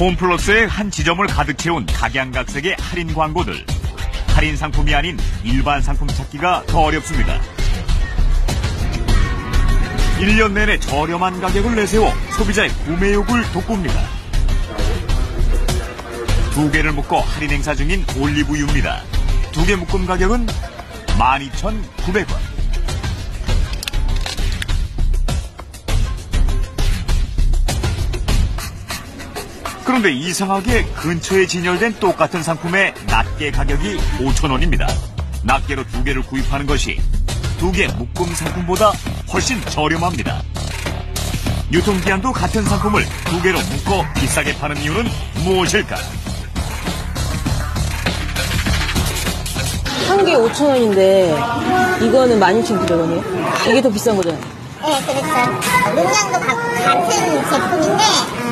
홈플러스의 한 지점을 가득 채운 각양각색의 할인 광고들. 할인 상품이 아닌 일반 상품 찾기가 더 어렵습니다. 1년 내내 저렴한 가격을 내세워 소비자의 구매욕을 돋굽니다. 2개를 묶어 할인 행사 중인 올리브유입니다. 2개 묶음 가격은 12,900원. 그런데 이상하게 근처에 진열된 똑같은 상품의 낱개 가격이 5,000원입니다. 낱개로 2개를 구입하는 것이 2개 묶음 상품보다 훨씬 저렴합니다. 유통기한도 같은 상품을 2개로 묶어 비싸게 파는 이유는 무엇일까? 한 개 5,000원인데 이거는 16,900원이에요? 이게 더 비싼 거잖아요. 네, 그렇죠. 용량도 같은 제품인데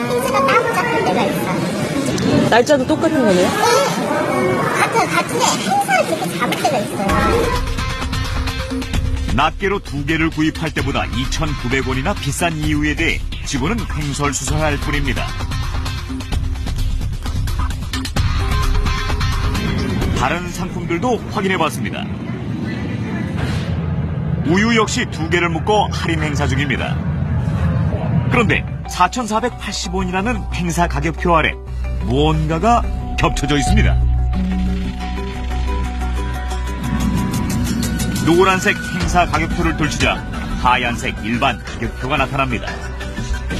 행사가 따로 잡힐 때가 있어요. 날짜도 똑같은 거네요? 네. 같은데 행사를 그렇게 잡을 때가 있어요. 낱개로 2개를 구입할 때보다 2,900원이나 비싼 이유에 대해 직원은 횡설수설할 뿐입니다. 다른 상품들도 확인해봤습니다. 우유 역시 2개를 묶어 할인 행사 중입니다. 그런데 4,480원이라는 행사 가격표 아래 무언가가 겹쳐져 있습니다. 노란색 행사 가격표를 돌치자 하얀색 일반 가격표가 나타납니다.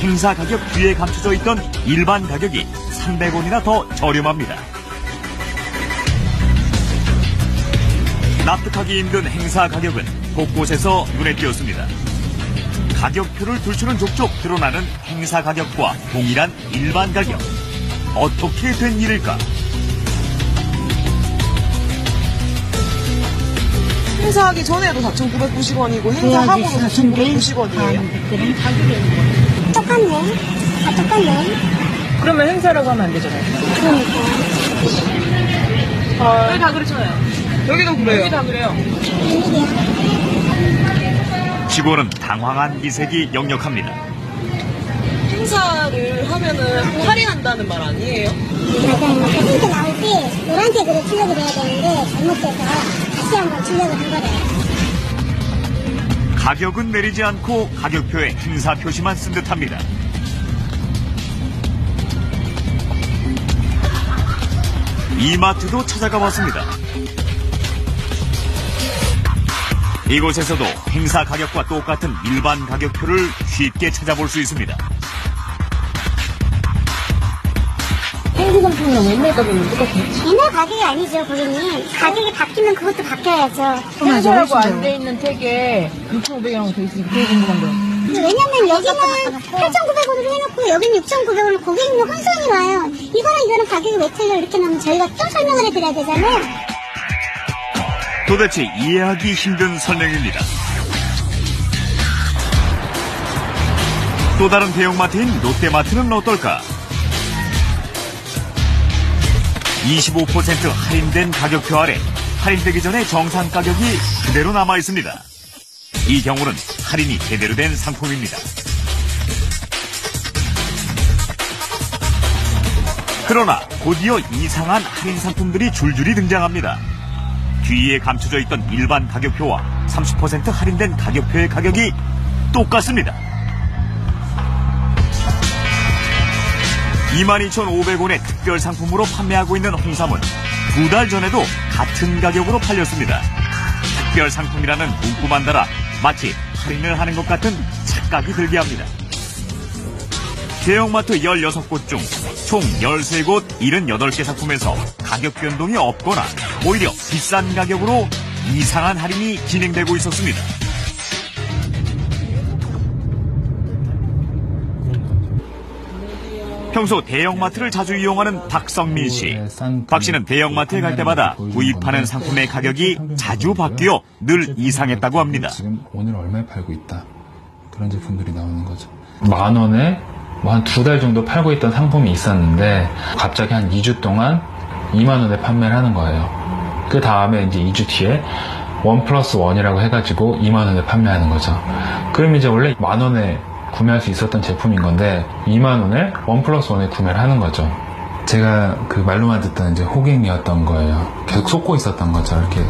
행사 가격 뒤에 감춰져 있던 일반 가격이 300원이나 더 저렴합니다. 납득하기 힘든 행사 가격은 곳곳에서 눈에 띄었습니다. 가격표를 들추는 족족 드러나는 행사 가격과 동일한 일반 가격. 어떻게 된 일일까? 행사하기 전에도 4,990원이고 행사하고도 4,990원이에요. 똑같네. 다 똑같네. 그러면 행사라고 하면 안 되잖아요. 그러니까. 여기 다 그렇잖아요. 여기도 그래요. 여기 다 그래요. 직원은 당황한 기색이 역력합니다. 행사를 하면은 할인한다는 말 아니에요? 맞아요. 핑크 나올 때 노란색으로 출력을 해야 되는데 잘못돼서 다시 한번 출력을 한 거래요. 가격은 내리지 않고 가격표에 행사 표시만 쓴 듯합니다. 이마트도 찾아가 봤습니다. 이곳에서도 행사 가격과 똑같은 일반 가격표를 쉽게 찾아볼 수 있습니다. 행사 상품이랑 옛날 가격은 똑같아요? 옛날 가격이 아니죠, 고객님. 가격이 바뀌면 그것도 바뀌어야죠. 행사라고 안 돼 있는 택에 6,500원이라고 돼 있으니까 되게 궁금한 거예요. 왜냐면 여기는 8,900원으로 해놓고 여기는 6,900원으로 고객님 혼선이 와요. 이거랑 가격이 왜 틀려 이렇게 나면 저희가 또 설명을 해드려야 되잖아요. 도대체 이해하기 힘든 설명입니다. 또 다른 대형마트인 롯데마트는 어떨까? 25% 할인된 가격표 아래 할인되기 전에 정상 가격이 그대로 남아 있습니다. 이 경우는 할인이 제대로 된 상품입니다. 그러나 곧이어 이상한 할인 상품들이 줄줄이 등장합니다. 뒤에 감춰져 있던 일반 가격표와 30% 할인된 가격표의 가격이 똑같습니다. 22,500원의 특별 상품으로 판매하고 있는 홍삼은 2달 전에도 같은 가격으로 팔렸습니다. 특별 상품이라는 문구만 달아 마치 할인을 하는 것 같은 착각이 들게 합니다. 대형마트 16곳 중 총 13곳 78개 상품에서 가격 변동이 없거나 오히려 비싼 가격으로 이상한 할인이 진행되고 있었습니다. 평소 대형마트를 자주 이용하는 박성민 씨. 박 씨는 대형마트에 갈 때마다 구입하는 상품의 가격이 자주 바뀌어 늘 이상했다고 합니다. 지금 오늘 얼마에 팔고 있다. 그런 제품들이 나오는 거죠. 10,000원에 뭐 한 2달 정도 팔고 있던 상품이 있었는데 갑자기 한 2주 동안 20,000원에 판매를 하는 거예요. 그 다음에 이제 2주 뒤에 1+1이라고 해가지고 20,000원에 판매하는 거죠. 그럼 이제 원래 10,000원에 구매할 수 있었던 제품인 건데 2만 원에 1+1에 구매를 하는 거죠. 제가 그 말로만 듣던 이제 호갱이었던 거예요. 계속 속고 있었던 거죠. 이렇게.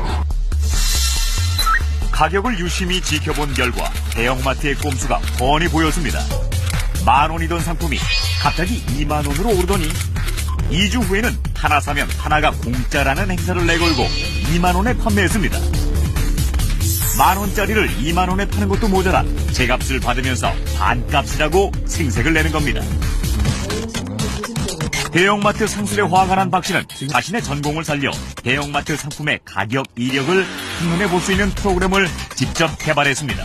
가격을 유심히 지켜본 결과 대형마트의 꼼수가 뻔히 보였습니다. 10,000원이던 상품이 갑자기 2만 원으로 오르더니 2주 후에는 하나 사면 하나가 공짜라는 행사를 내걸고 2만 원에 판매했습니다. 10,000원짜리를 2만 원에 파는 것도 모자라 제값을 받으면서 반값이라고 생색을 내는 겁니다. 대형마트 상술에 화가 난 박 씨는 자신의 전공을 살려 대형마트 상품의 가격 이력을 한눈에 볼 수 있는 프로그램을 직접 개발했습니다.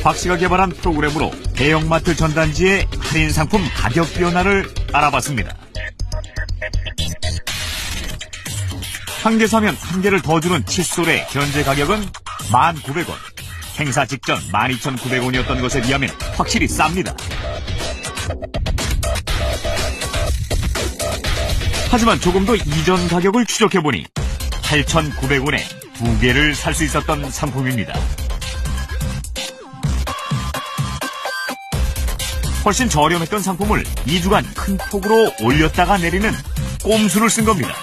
박 씨가 개발한 프로그램으로 대형마트 전단지의 할인 상품 가격 변화를 알아봤습니다. 한 개 사면 한 개를 더 주는 칫솔의 현재 가격은 1,900원. 행사 직전 12,900원이었던 것에 비하면 확실히 쌉니다. 하지만 조금 더 이전 가격을 추적해보니 8,900원에 2개를 살 수 있었던 상품입니다. 훨씬 저렴했던 상품을 2주간 큰 폭으로 올렸다가 내리는 꼼수를 쓴 겁니다.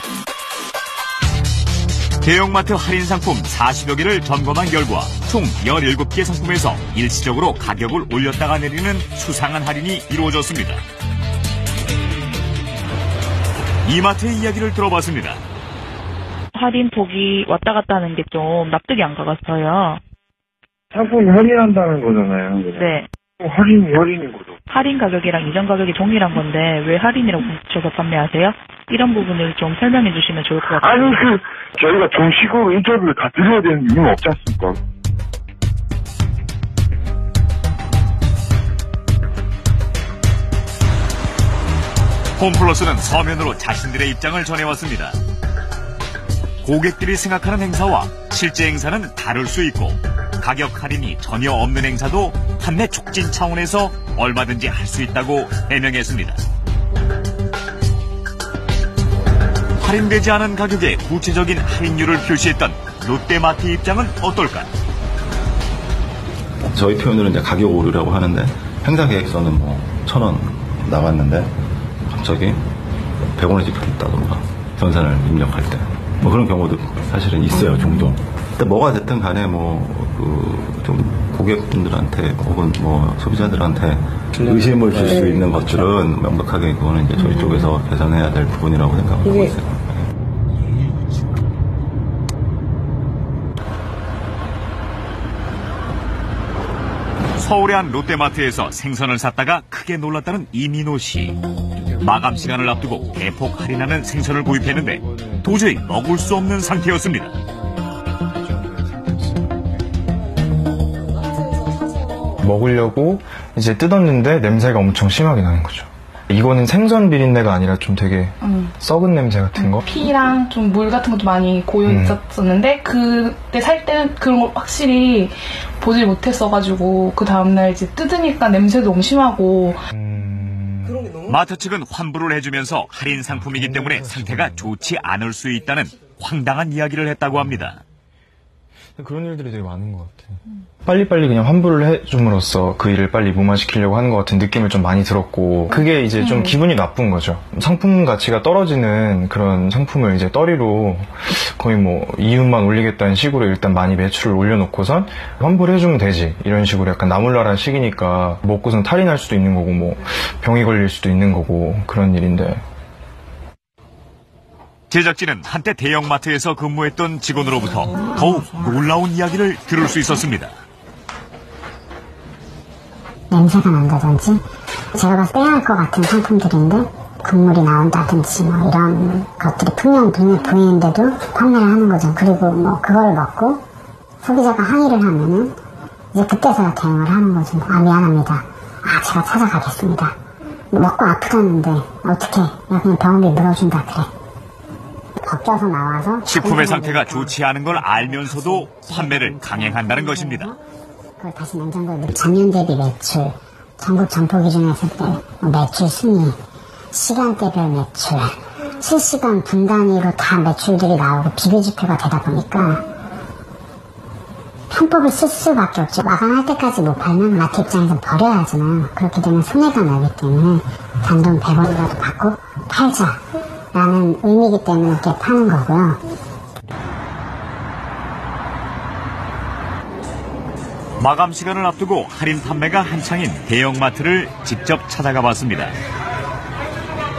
대형마트 할인 상품 40여 개를 점검한 결과 총 17개 상품에서 일시적으로 가격을 올렸다가 내리는 수상한 할인이 이루어졌습니다. 이마트의 이야기를 들어봤습니다. 할인폭이 왔다 갔다 하는 게 좀 납득이 안 가갔어요. 상품 할인한다는 거잖아요. 그냥. 네. 할인인 거죠. 할인 가격이랑 이전 가격이 동일한 건데 왜 할인이라고 붙여서 판매하세요? 이런 부분을 좀 설명해 주시면 좋을 것 같아요. 아니, 저희가 정식으로 인터뷰를 다 드려야 되는 이유는 없지 않습니까? 홈플러스는 서면으로 자신들의 입장을 전해왔습니다. 고객들이 생각하는 행사와 실제 행사는 다를 수 있고 가격 할인이 전혀 없는 행사도 판매 촉진 차원에서 얼마든지 할 수 있다고 해명했습니다. 할인되지 않은 가격에 구체적인 할인율을 표시했던 롯데마트 입장은 어떨까요? 저희 표현으로 이제 가격 오류라고 하는데 행사 계획서는 뭐 1,000원 나왔는데 갑자기 100원을 지켰다던가 전산을 입력할 때 뭐 그런 경우도 사실은 있어요. 종종. 근데 뭐가 됐든 간에 좀 고객분들한테 혹은 뭐 소비자들한테 의심을 줄 수 있는 것들은 명백하게 그거는 이제 저희 쪽에서 개선해야 될 부분이라고 생각하고 있어요. 서울의 한 롯데마트에서 생선을 샀다가 크게 놀랐다는 이민호 씨. 마감 시간을 앞두고 대폭 할인하는 생선을 구입했는데 도저히 먹을 수 없는 상태였습니다. 먹으려고 이제 뜯었는데 냄새가 엄청 심하게 나는 거죠. 이거는 생선 비린내가 아니라 좀 되게 썩은 냄새 같은 거? 피랑 좀 물 같은 것도 많이 고여 있었었는데 그때 살 때는 그런 걸 확실히 보질 못했어가지고 그 다음날 이제 뜯으니까 냄새도 너무 심하고 마트 측은 환불을 해주면서 할인 상품이기 때문에 상태가 좋지 않을 수 있다는 황당한 이야기를 했다고 합니다. 그런 일들이 되게 많은 것 같아요. 빨리빨리 그냥 환불을 해줌으로써 그 일을 빨리 무마시키려고 하는 것 같은 느낌을 좀 많이 들었고 그게 이제 좀 기분이 나쁜 거죠. 상품 가치가 떨어지는 그런 상품을 이제 떨이로 거의 뭐 이윤만 올리겠다는 식으로 일단 많이 매출을 올려놓고선 환불해주면 되지 이런 식으로 약간 나몰라라 식이니까 먹고선 탈이 날 수도 있는 거고 뭐 병이 걸릴 수도 있는 거고 그런 일인데 제작진은 한때 대형마트에서 근무했던 직원으로부터 더욱 놀라운 이야기를 들을 수 있었습니다. 냄새가 난다든지 제가 봐서 빼야 할 것 같은 상품들인데 국물이 나온다든지 뭐 이런 것들이 분명 눈에 보이는데도 판매를 하는 거죠. 그리고 뭐 그걸 먹고 소비자가 항의를 하면은 이제 그때서야 대응을 하는 거죠. 아 미안합니다. 아 제가 찾아가겠습니다. 먹고 아프다는데 어떻게 그냥 병원비 물어준다 그래. 벗겨서 나와서 식품의 상태가 좋지 않은 걸 알면서도 판매를 강행한다는 것입니다. 그걸 다시 냉장고에 넣고 전년 대비 매출, 전국 점포 기준에 했을 때 매출 순위, 시간대별 매출, 실시간 분 단위로 다 매출들이 나오고 비교지표가 되다 보니까 편법을 쓸 수밖에 없죠. 마감할 때까지 못 팔면 마트 입장에서 버려야 하잖아요. 그렇게 되면 손해가 나기 때문에 단돈 100원이라도 받고 팔자라는 의미이기 때문에 이렇게 파는 거고요. 마감 시간을 앞두고 할인 판매가 한창인 대형마트를 직접 찾아가 봤습니다.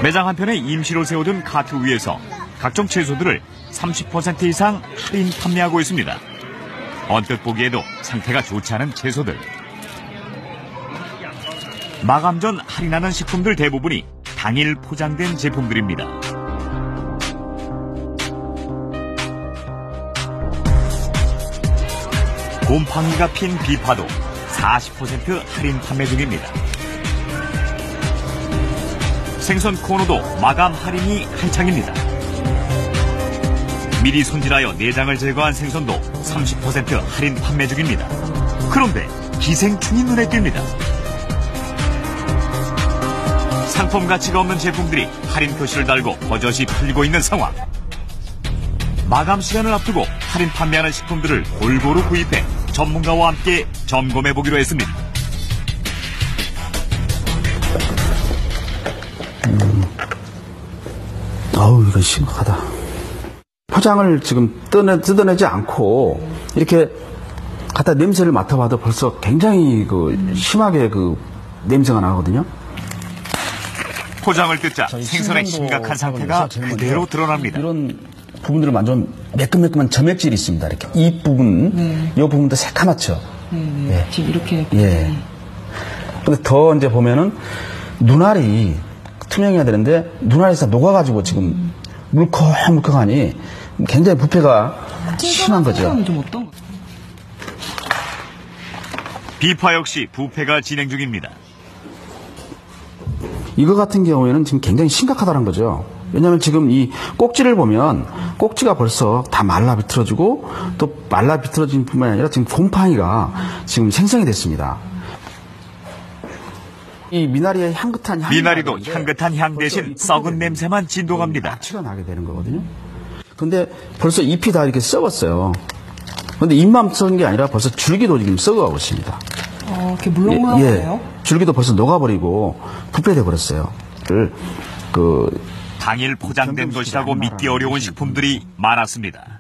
매장 한편에 임시로 세워둔 카트 위에서 각종 채소들을 30% 이상 할인 판매하고 있습니다. 언뜻 보기에도 상태가 좋지 않은 채소들. 마감 전 할인하는 식품들 대부분이 당일 포장된 제품들입니다. 곰팡이가 핀 비파도 40% 할인 판매 중입니다. 생선 코너도 마감 할인이 한창입니다. 미리 손질하여 내장을 제거한 생선도 30% 할인 판매 중입니다. 그런데 기생충이 눈에 띕니다. 상품 가치가 없는 제품들이 할인 표시를 달고 버젓이 팔리고 있는 상황. 마감 시간을 앞두고 할인 판매하는 식품들을 골고루 구입해 전문가와 함께 점검해보기로 했습니다. 이거 심각하다. 포장을 지금 뜯어내지 않고 이렇게 갖다 냄새를 맡아봐도 벌써 굉장히 심하게 냄새가 나거든요. 포장을 뜯자 생선의 심각한 상태가 그대로 드러납니다. 이런 부분들을 만져보면 매끈매끈한 점액질이 있습니다. 이렇게 이 부분, 이 부분도 새카맣죠. 네. 지금 이렇게. 예. 근데 더 이제 보면은 눈알이 투명해야 되는데 눈알에서 녹아가지고 지금 물컹물컹하니 굉장히 부패가 심한 거죠. 좀 어떤? 비파 역시 부패가 진행 중입니다. 이거 같은 경우에는 지금 굉장히 심각하다는 거죠. 왜냐하면 지금 이 꼭지를 보면 꼭지가 벌써 다 말라 비틀어지고 또 말라 비틀어진 뿐만 아니라 지금 곰팡이가 지금 생성이 됐습니다. 이 미나리의 향긋한 향. 미나리도 향긋한 향 대신 썩은 냄새만 진동합니다. 악취가 나게 되는 거거든요. 근데 벌써 잎이 다 이렇게 썩었어요. 근데 잎만 썩은 게 아니라 벌써 줄기도 지금 썩어가고 있습니다. 이렇게 물렁물렁해요? 줄기도 벌써 녹아버리고 부패돼 버렸어요. 당일 포장된 것이라고 믿기 어려운 식품들이 많았습니다.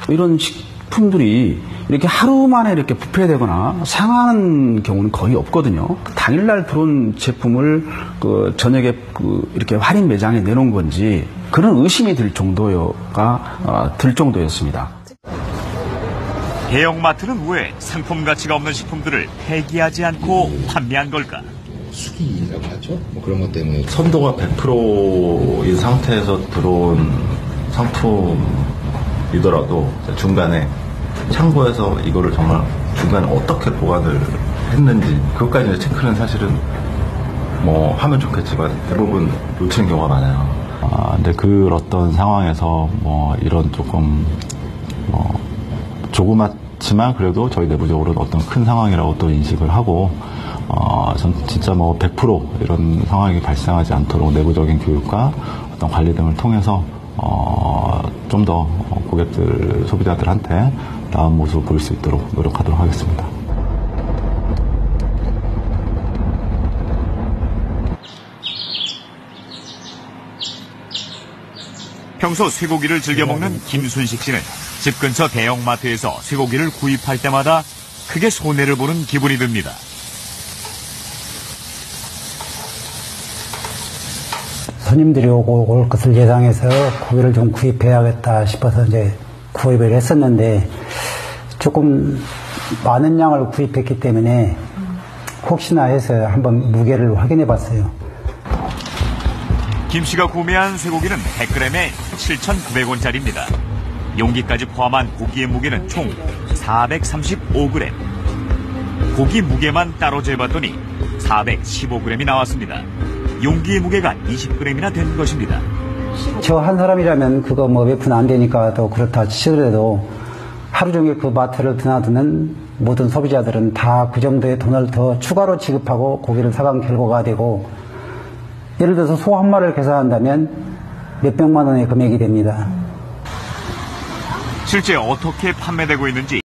이런 식품들이 이렇게 하루 만에 이렇게 부패되거나 상하는 경우는 거의 없거든요. 당일날 들어온 제품을 저녁에 이렇게 할인 매장에 내놓은 건지 그런 의심이 들 정도였습니다. 대형마트는 왜 상품 가치가 없는 식품들을 폐기하지 않고 판매한 걸까? 수기라고 하죠. 그런 것 때문에 선도가 100%인 상태에서 들어온 상품이더라도 중간에 창고에서 이거를 정말 중간에 어떻게 보관을 했는지 그것까지 체크는 사실은 하면 좋겠지만 대부분 놓치는 경우가 많아요. 근데 그 어떤 상황에서 이런 조금 조그맣지만 그래도 저희 내부적으로는 어떤 큰 상황이라고 또 인식을 하고 전 진짜 100% 이런 상황이 발생하지 않도록 내부적인 교육과 어떤 관리 등을 통해서 좀 더 고객들, 소비자들한테 나은 모습을 보일 수 있도록 노력하도록 하겠습니다. 평소 쇠고기를 즐겨 먹는 김순식 씨는 집 근처 대형마트에서 쇠고기를 구입할 때마다 크게 손해를 보는 기분이 듭니다. 손님들이 올 것을 예상해서 고기를 좀 구입해야겠다 싶어서 이제 구입을 했었는데 조금 많은 양을 구입했기 때문에 혹시나 해서 한번 무게를 확인해 봤어요. 김 씨가 구매한 쇠고기는 100g에 7,900원짜리입니다. 용기까지 포함한 고기의 무게는 총 435g. 고기 무게만 따로 재봤더니 415g이 나왔습니다. 용기의 무게가 20g이나 된 것입니다. 저 한 사람이라면 그거 몇 푼 안 되니까 또 그렇다 치더라도 하루 종일 그 마트를 드나드는 모든 소비자들은 다 그 정도의 돈을 더 추가로 지급하고 고기를 사간 결과가 되고 예를 들어서 소 한 마리를 계산한다면 몇백만 원의 금액이 됩니다. 실제 어떻게 판매되고 있는지